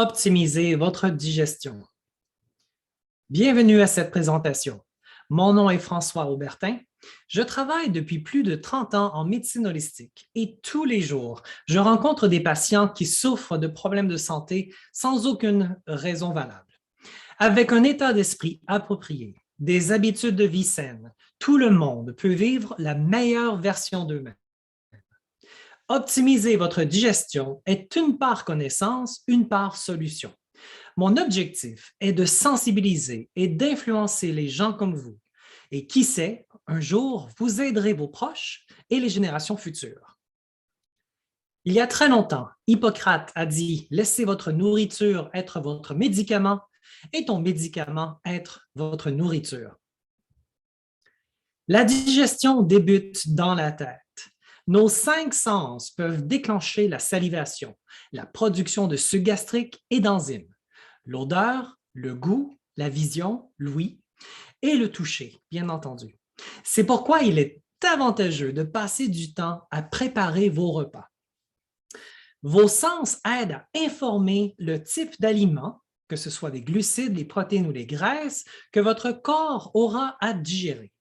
Optimiser votre digestion. Bienvenue à cette présentation. Mon nom est François Aubertin. Je travaille depuis plus de 30 ans en médecine holistique et tous les jours, je rencontre des patients qui souffrent de problèmes de santé sans aucune raison valable. Avec un état d'esprit approprié, des habitudes de vie saines, tout le monde peut vivre la meilleure version d'eux-mêmes. Optimiser votre digestion est une part connaissance, une part solution. Mon objectif est de sensibiliser et d'influencer les gens comme vous. Et qui sait, un jour, vous aiderez vos proches et les générations futures. Il y a très longtemps, Hippocrate a dit « Laissez votre nourriture être votre médicament et ton médicament être votre nourriture ». La digestion débute dans la tête. Nos 5 sens peuvent déclencher la salivation, la production de sucs gastriques et d'enzymes, l'odeur, le goût, la vision, l'ouïe et le toucher, bien entendu. C'est pourquoi il est avantageux de passer du temps à préparer vos repas. Vos sens aident à informer le type d'aliments, que ce soit des glucides, les protéines ou les graisses, que votre corps aura à digérer.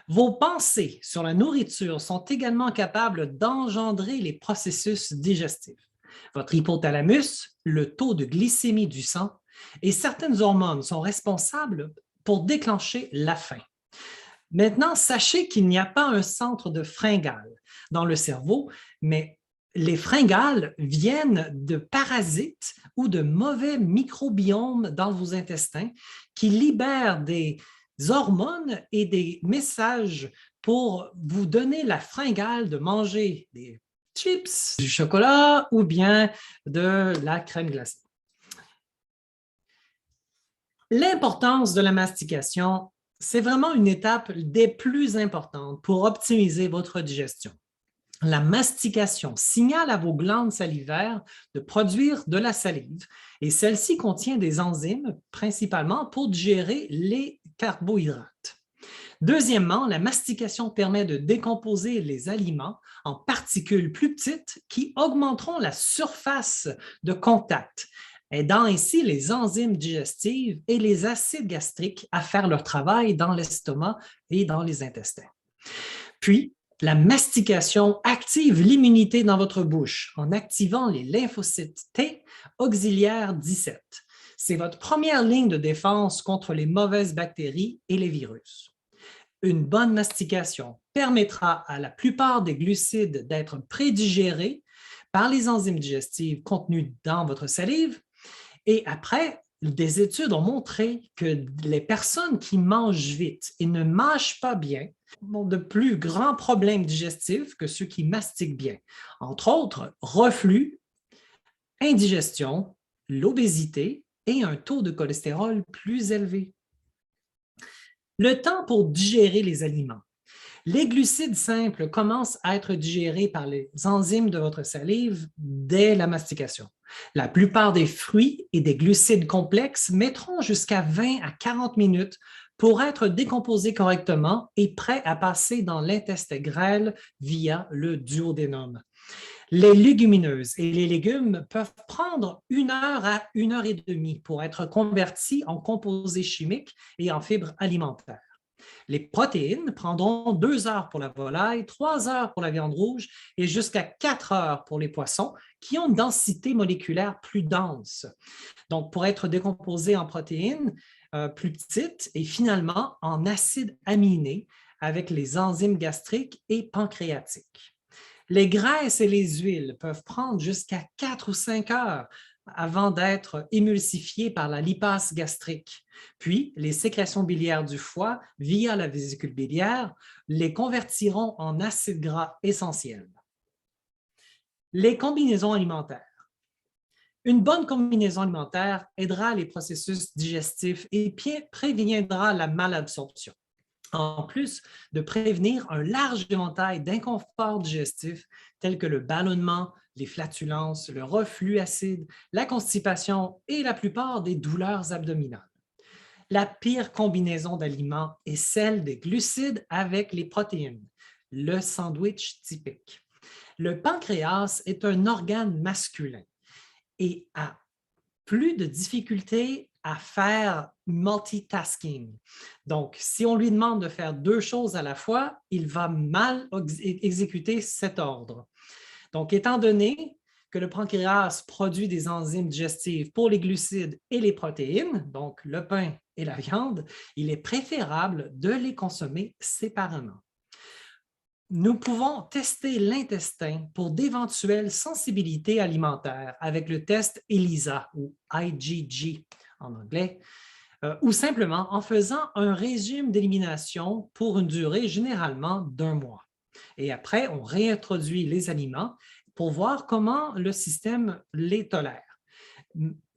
Vos pensées sur la nourriture sont également capables d'engendrer les processus digestifs. Votre hypothalamus, le taux de glycémie du sang et certaines hormones sont responsables pour déclencher la faim. Maintenant, sachez qu'il n'y a pas un centre de fringales dans le cerveau, mais les fringales viennent de parasites ou de mauvais microbiomes dans vos intestins qui libèrent des hormones et des messages pour vous donner la fringale de manger des chips, du chocolat ou bien de la crème glacée. L'importance de la mastication, c'est vraiment une étape des plus importantes pour optimiser votre digestion. La mastication signale à vos glandes salivaires de produire de la salive et celle-ci contient des enzymes principalement pour digérer les carbohydrates. Deuxièmement, la mastication permet de décomposer les aliments en particules plus petites qui augmenteront la surface de contact, aidant ainsi les enzymes digestives et les acides gastriques à faire leur travail dans l'estomac et dans les intestins. Puis, la mastication active l'immunité dans votre bouche en activant les lymphocytes T auxiliaires 17. C'est votre première ligne de défense contre les mauvaises bactéries et les virus. Une bonne mastication permettra à la plupart des glucides d'être prédigérés par les enzymes digestives contenues dans votre salive. Et après, des études ont montré que les personnes qui mangent vite et ne mâchent pas bien ont de plus grands problèmes digestifs que ceux qui mastiquent bien. Entre autres, reflux, indigestion, l'obésité et un taux de cholestérol plus élevé. Le temps pour digérer les aliments. Les glucides simples commencent à être digérés par les enzymes de votre salive dès la mastication. La plupart des fruits et des glucides complexes mettront jusqu'à 20 à 40 minutes pour être décomposés correctement et prêts à passer dans l'intestin grêle via le duodénum. Les légumineuses et les légumes peuvent prendre 1 heure à 1 heure et demie pour être convertis en composés chimiques et en fibres alimentaires. Les protéines prendront 2 heures pour la volaille, 3 heures pour la viande rouge et jusqu'à 4 heures pour les poissons qui ont une densité moléculaire plus dense. Donc, pour être décomposés en protéines plus petites et finalement en acides aminés avec les enzymes gastriques et pancréatiques. Les graisses et les huiles peuvent prendre jusqu'à 4 ou 5 heures avant d'être émulsifiées par la lipase gastrique. Puis, les sécrétions biliaires du foie, via la vésicule biliaire, les convertiront en acides gras essentiels. Les combinaisons alimentaires. Une bonne combinaison alimentaire aidera les processus digestifs et préviendra la malabsorption, en plus de prévenir un large éventail d'inconforts digestifs tels que le ballonnement, les flatulences, le reflux acide, la constipation et la plupart des douleurs abdominales. La pire combinaison d'aliments est celle des glucides avec les protéines, le sandwich typique. Le pancréas est un organe masculin et plus de difficulté à faire multitasking. Donc, si on lui demande de faire deux choses à la fois, il va mal exécuter cet ordre. Donc, étant donné que le pancréas produit des enzymes digestives pour les glucides et les protéines, donc le pain et la viande, il est préférable de les consommer séparément. Nous pouvons tester l'intestin pour d'éventuelles sensibilités alimentaires avec le test ELISA ou IgG en anglais, ou simplement en faisant un régime d'élimination pour une durée généralement d'1 mois. Et après, on réintroduit les aliments pour voir comment le système les tolère.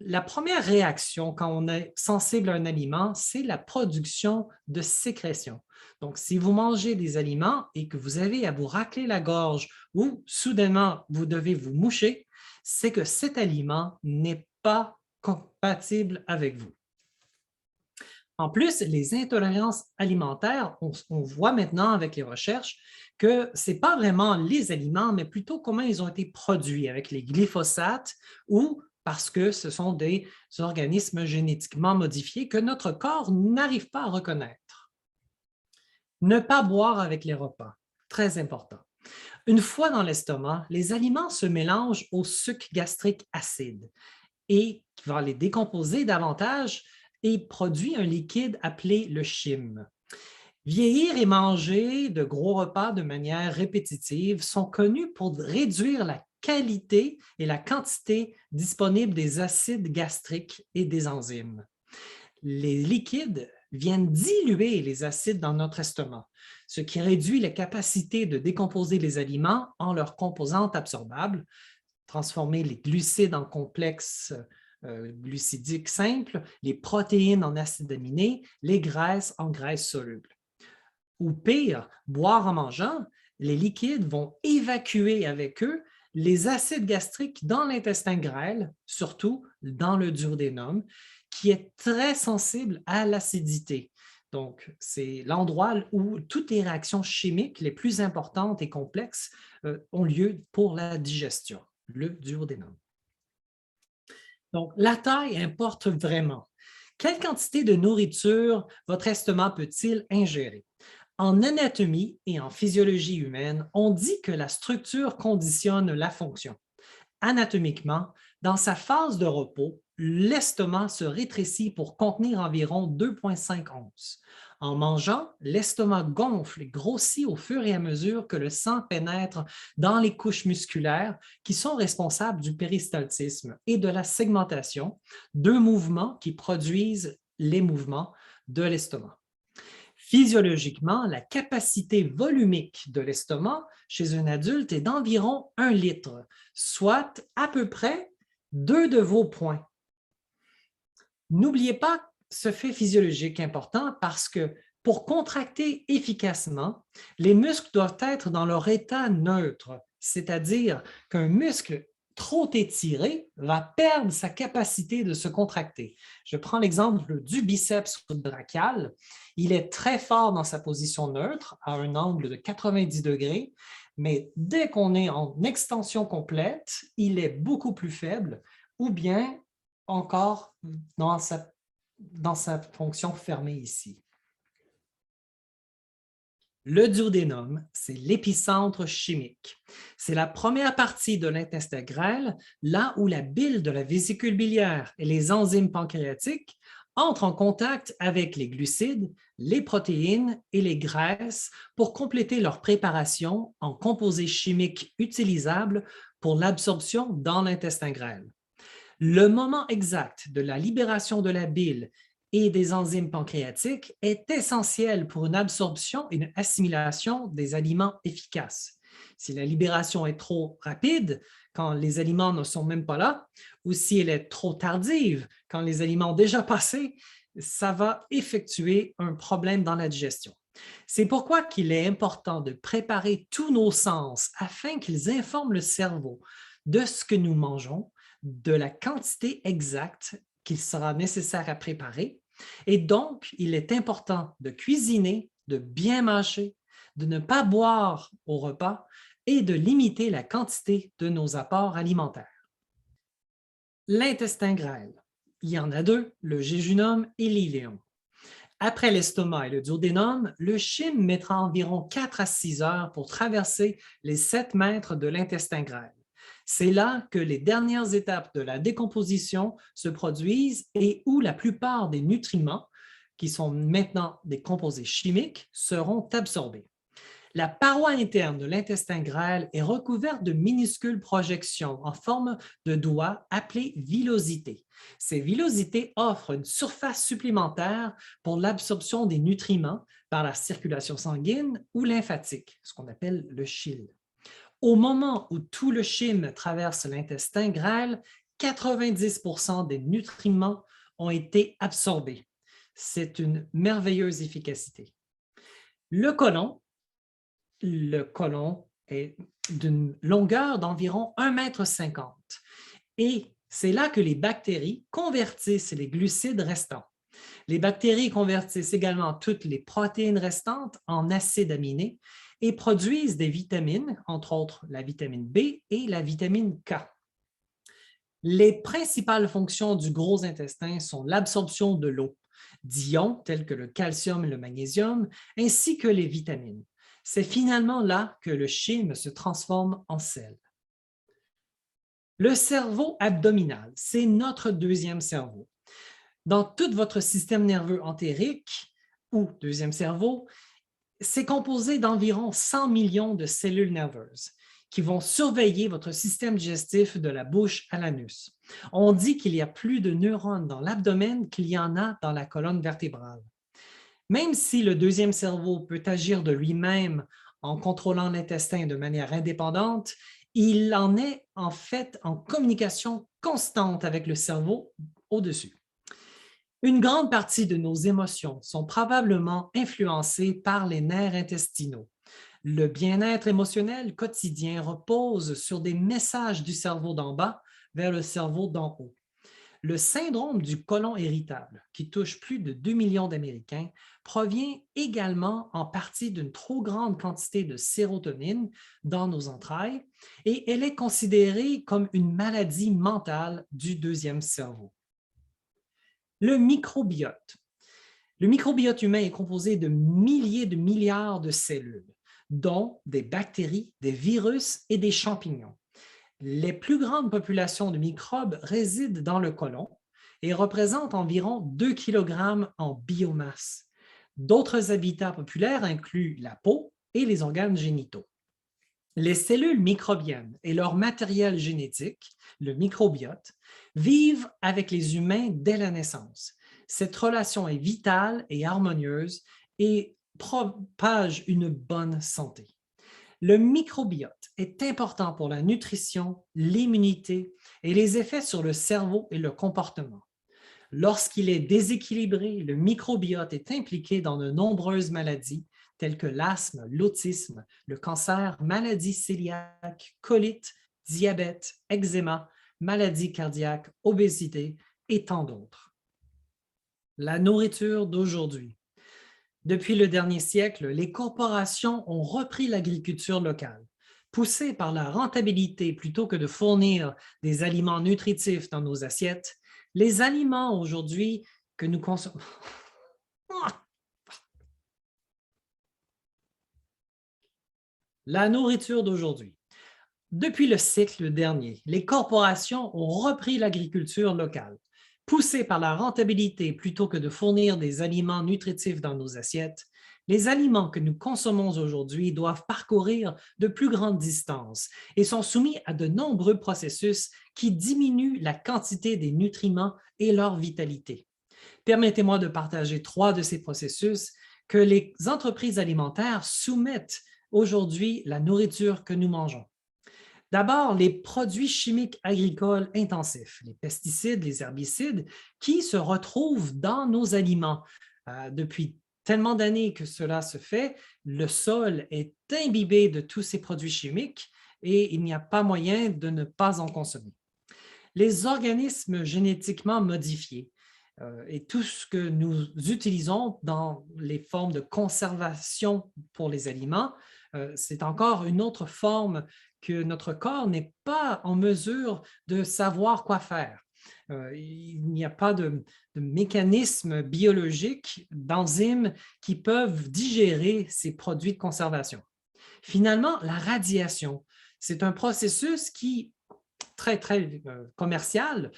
La première réaction quand on est sensible à un aliment, c'est la production de sécrétions. Donc, si vous mangez des aliments et que vous avez à vous racler la gorge ou soudainement vous devez vous moucher, c'est que cet aliment n'est pas compatible avec vous. En plus, les intolérances alimentaires, on voit maintenant avec les recherches que ce n'est pas vraiment les aliments, mais plutôt comment ils ont été produits avec les glyphosates ou parce que ce sont des organismes génétiquement modifiés que notre corps n'arrive pas à reconnaître. Ne pas boire avec les repas, très important. Une fois dans l'estomac, les aliments se mélangent au suc gastrique acide et qui va les décomposer davantage et produit un liquide appelé le chyme. Vieillir et manger de gros repas de manière répétitive sont connus pour réduire la qualité et la quantité disponible des acides gastriques et des enzymes. Les liquides viennent diluer les acides dans notre estomac, ce qui réduit la capacité de décomposer les aliments en leurs composantes absorbables, transformer les glucides en complexes glucidiques simples, les protéines en acides aminés, les graisses en graisses solubles. Ou pire, boire en mangeant, les liquides vont évacuer avec eux les acides gastriques dans l'intestin grêle, surtout dans le duodénum, qui est très sensible à l'acidité. Donc, c'est l'endroit où toutes les réactions chimiques les plus importantes et complexes ont lieu pour la digestion, le duodénum. Donc, la taille importe vraiment. Quelle quantité de nourriture votre estomac peut-il ingérer? En anatomie et en physiologie humaine, on dit que la structure conditionne la fonction. Anatomiquement, dans sa phase de repos, l'estomac se rétrécit pour contenir environ 2,5 onces. En mangeant, l'estomac gonfle et grossit au fur et à mesure que le sang pénètre dans les couches musculaires qui sont responsables du péristaltisme et de la segmentation, deux mouvements qui produisent les mouvements de l'estomac. Physiologiquement, la capacité volumique de l'estomac chez un adulte est d'environ 1 litre, soit à peu près 2 de vos poings. N'oubliez pas ce fait physiologique important parce que pour contracter efficacement, les muscles doivent être dans leur état neutre, c'est-à-dire qu'un muscle trop étiré va perdre sa capacité de se contracter. Je prends l'exemple du biceps brachial. Il est très fort dans sa position neutre, à un angle de 90 degrés, mais dès qu'on est en extension complète, il est beaucoup plus faible, ou bien encore dans sa fonction fermée ici. Le duodénum, c'est l'épicentre chimique. C'est la première partie de l'intestin grêle, là où la bile de la vésicule biliaire et les enzymes pancréatiques entrent en contact avec les glucides, les protéines et les graisses pour compléter leur préparation en composés chimiques utilisables pour l'absorption dans l'intestin grêle. Le moment exact de la libération de la bile et des enzymes pancréatiques est essentiel pour une absorption et une assimilation des aliments efficaces. Si la libération est trop rapide, quand les aliments ne sont même pas là, ou si elle est trop tardive, quand les aliments ont déjà passé, ça va effectuer un problème dans la digestion. C'est pourquoi qu'il est important de préparer tous nos sens afin qu'ils informent le cerveau de ce que nous mangeons, de la quantité exacte qu'il sera nécessaire à préparer. Et donc, il est important de cuisiner, de bien mâcher, de ne pas boire au repas et de limiter la quantité de nos apports alimentaires. L'intestin grêle. Il y en a deux, le jéjunum et l'iléon. Après l'estomac et le duodénum, le chyme mettra environ 4 à 6 heures pour traverser les 7 mètres de l'intestin grêle. C'est là que les dernières étapes de la décomposition se produisent et où la plupart des nutriments, qui sont maintenant des composés chimiques, seront absorbés. La paroi interne de l'intestin grêle est recouverte de minuscules projections en forme de doigts appelées villosités. Ces villosités offrent une surface supplémentaire pour l'absorption des nutriments par la circulation sanguine ou lymphatique, ce qu'on appelle le chyle. Au moment où tout le chyme traverse l'intestin grêle, 90% des nutriments ont été absorbés. C'est une merveilleuse efficacité. Le côlon est d'une longueur d'environ 1,50 m et c'est là que les bactéries convertissent les glucides restants. Les bactéries convertissent également toutes les protéines restantes en acides aminés et produisent des vitamines, entre autres la vitamine B et la vitamine K. Les principales fonctions du gros intestin sont l'absorption de l'eau, d'ions tels que le calcium et le magnésium, ainsi que les vitamines. C'est finalement là que le chyme se transforme en sel. Le cerveau abdominal, c'est notre deuxième cerveau. Dans tout votre système nerveux entérique, ou deuxième cerveau, c'est composé d'environ 100 millions de cellules nerveuses qui vont surveiller votre système digestif de la bouche à l'anus. On dit qu'il y a plus de neurones dans l'abdomen qu'il y en a dans la colonne vertébrale. Même si le deuxième cerveau peut agir de lui-même en contrôlant l'intestin de manière indépendante, il en est en fait en communication constante avec le cerveau au-dessus. Une grande partie de nos émotions sont probablement influencées par les nerfs intestinaux. Le bien-être émotionnel quotidien repose sur des messages du cerveau d'en bas vers le cerveau d'en haut. Le syndrome du côlon irritable, qui touche plus de 2 millions d'Américains, provient également en partie d'une trop grande quantité de sérotonine dans nos entrailles et elle est considérée comme une maladie mentale du deuxième cerveau. Le microbiote. Le microbiote humain est composé de milliers de milliards de cellules, dont des bactéries, des virus et des champignons. Les plus grandes populations de microbes résident dans le côlon et représentent environ 2 kg en biomasse. D'autres habitats populaires incluent la peau et les organes génitaux. Les cellules microbiennes et leur matériel génétique, le microbiote, vivent avec les humains dès la naissance. Cette relation est vitale et harmonieuse et propage une bonne santé. Le microbiote est important pour la nutrition, l'immunité et les effets sur le cerveau et le comportement. Lorsqu'il est déséquilibré, le microbiote est impliqué dans de nombreuses maladies telles que l'asthme, l'autisme, le cancer, maladie cœliaque, colite, diabète, eczéma, maladie cardiaque, obésité et tant d'autres. La nourriture d'aujourd'hui. Depuis le dernier siècle, les corporations ont repris l'agriculture locale. Poussées par la rentabilité plutôt que de fournir des aliments nutritifs dans nos assiettes, les aliments aujourd'hui que nous consommons... La nourriture d'aujourd'hui. Depuis le siècle dernier, les corporations ont repris l'agriculture locale. Poussées par la rentabilité plutôt que de fournir des aliments nutritifs dans nos assiettes, les aliments que nous consommons aujourd'hui doivent parcourir de plus grandes distances et sont soumis à de nombreux processus qui diminuent la quantité des nutriments et leur vitalité. Permettez-moi de partager 3 de ces processus que les entreprises alimentaires soumettent aujourd'hui la nourriture que nous mangeons. D'abord, les produits chimiques agricoles intensifs, les pesticides, les herbicides, qui se retrouvent dans nos aliments. Depuis tellement d'années que cela se fait, le sol est imbibé de tous ces produits chimiques et il n'y a pas moyen de ne pas en consommer. Les organismes génétiquement modifiés et tout ce que nous utilisons dans les formes de conservation pour les aliments, c'est encore une autre forme que notre corps n'est pas en mesure de savoir quoi faire. Il n'y a pas de mécanisme biologique, d'enzymes qui peuvent digérer ces produits de conservation. Finalement, la radiation, c'est un processus qui très commercial,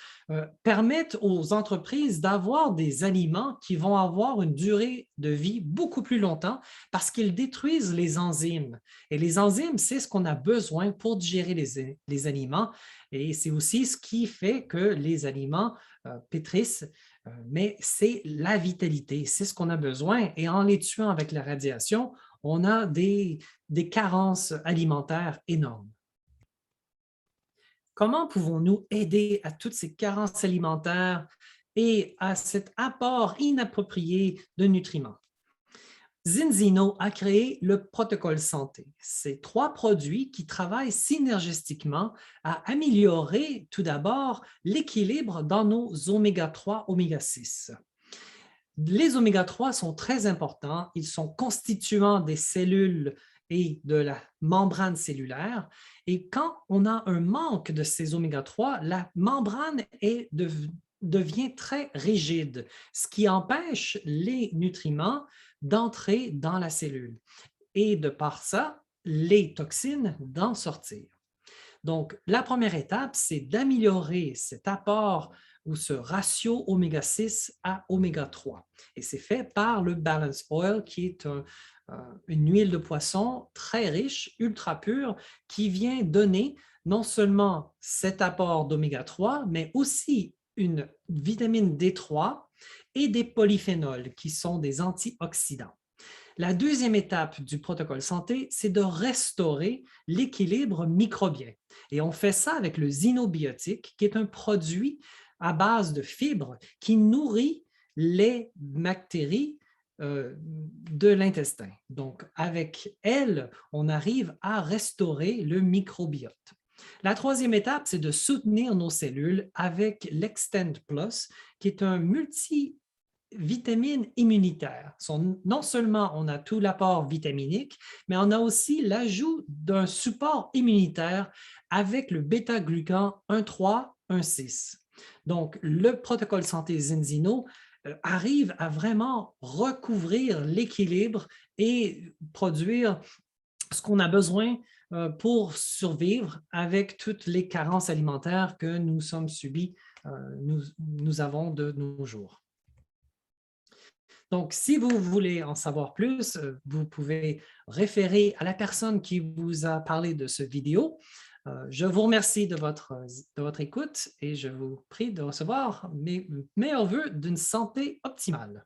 permettent aux entreprises d'avoir des aliments qui vont avoir une durée de vie beaucoup plus longtemps parce qu'ils détruisent les enzymes. Et les enzymes, c'est ce qu'on a besoin pour digérer les aliments et c'est aussi ce qui fait que les aliments pétrissent, mais c'est la vitalité, c'est ce qu'on a besoin. Et en les tuant avec la radiation, on a des carences alimentaires énormes. Comment pouvons-nous aider à toutes ces carences alimentaires et à cet apport inapproprié de nutriments? Zinzino a créé le protocole santé. Ces trois produits qui travaillent synergistiquement à améliorer tout d'abord l'équilibre dans nos oméga-3, oméga-6. Les oméga-3 sont très importants. Ils sont constituants des cellules et de la membrane cellulaire. Et quand on a un manque de ces oméga-3, la membrane devient très rigide, ce qui empêche les nutriments d'entrer dans la cellule. Et de par ça, les toxines d'en sortir. Donc, la première étape, c'est d'améliorer cet apport ou ce ratio oméga-6 à oméga-3. Et c'est fait par le Balance Oil, qui est une huile de poisson très riche, ultra pure, qui vient donner non seulement cet apport d'oméga-3, mais aussi une vitamine D3 et des polyphénols, qui sont des antioxydants. La deuxième étape du protocole santé, c'est de restaurer l'équilibre microbien. Et on fait ça avec le xynobiotique, qui est un produit à base de fibres qui nourrit les bactéries de l'intestin. Donc, avec elle, on arrive à restaurer le microbiote. La troisième étape, c'est de soutenir nos cellules avec l'Extend Plus, qui est un multivitamine immunitaire. Non seulement on a tout l'apport vitaminique, mais on a aussi l'ajout d'un support immunitaire avec le bêta-glucan 1,3, 1,6. Donc, le protocole santé Zinzino arrive à vraiment recouvrir l'équilibre et produire ce qu'on a besoin pour survivre avec toutes les carences alimentaires que nous sommes subis, nous avons de nos jours. Donc, si vous voulez en savoir plus, vous pouvez référer à la personne qui vous a parlé de ce vidéo. Je vous remercie de votre écoute et je vous prie de recevoir mes meilleurs vœux d'une santé optimale.